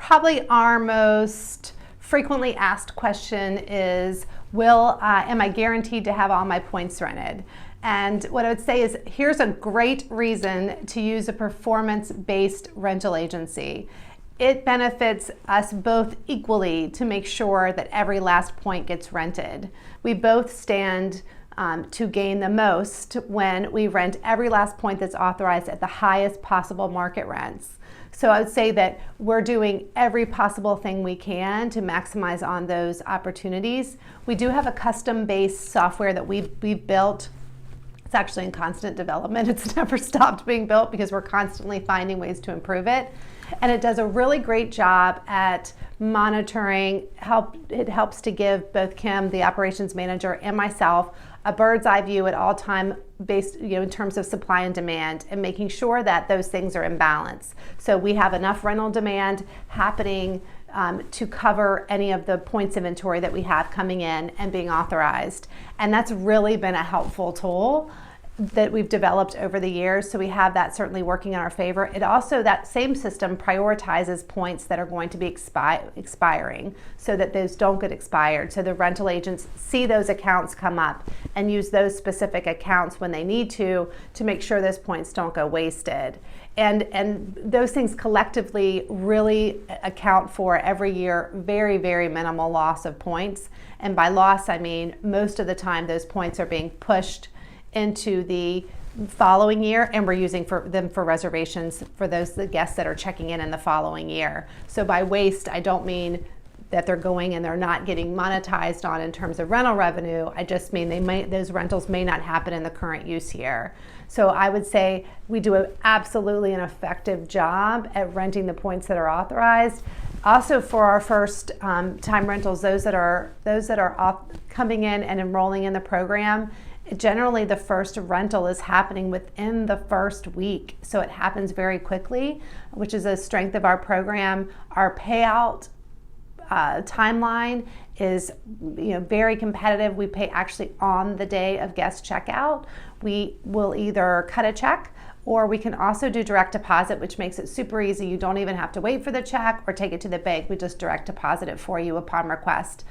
Probably our most frequently asked question is, am I guaranteed to have all my points rented? And what I would say is, here's a great reason to use a performance-based rental agency. It benefits us both equally to make sure that every last point gets rented. We both stand to gain the most when we rent every last point that's authorized at the highest possible market rents. So I would say that we're doing every possible thing we can to maximize on those opportunities. We do have a custom-based software that we built. It's actually in constant development. It's never stopped being built because we're constantly finding ways to improve it. And it does a really great job at monitoring. It helps to give both Kim, the operations manager, and myself a bird's eye view at all time based, in terms of supply and demand, and making sure that those things are in balance. So we have enough rental demand happening to cover any of the points inventory that we have coming in and being authorized. And that's really been a helpful tool that we've developed over the years. So we have that certainly working in our favor. It also, that same system prioritizes points that are going to be expiring so that those don't get expired. So the rental agents see those accounts come up and use those specific accounts when they need to make sure those points don't go wasted. And those things collectively really account for every year very, very minimal loss of points. And by loss, I mean most of the time those points are being pushed into the following year, and we're using them for reservations for the guests that are checking in the following year. So by waste, I don't mean that they're going and they're not getting monetized on in terms of rental revenue. I just mean those rentals may not happen in the current use year. So I would say we do absolutely an effective job at renting the points that are authorized. Also, for our first time rentals, those that are coming in and enrolling in the program, generally the first rental is happening within the first week. So it happens very quickly, which is a strength of our program. Our payout timeline is very competitive. We pay actually on the day of guest checkout. We will either cut a check, or we can also do direct deposit, which makes it super easy. You don't even have to wait for the check or take it to the bank. We just direct deposit it for you upon request.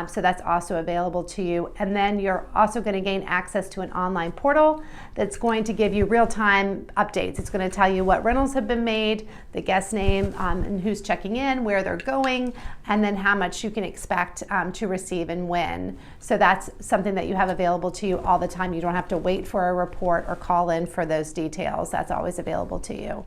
So that's also available to you. And then you're also going to gain access to an online portal that's going to give you real-time updates. It's going to tell you what rentals have been made, the guest name, and who's checking in, where they're going, and then how much you can expect to receive and when. So that's something that you have available to you all the time. You don't have to wait for a report or call in for those details. That's always available to you.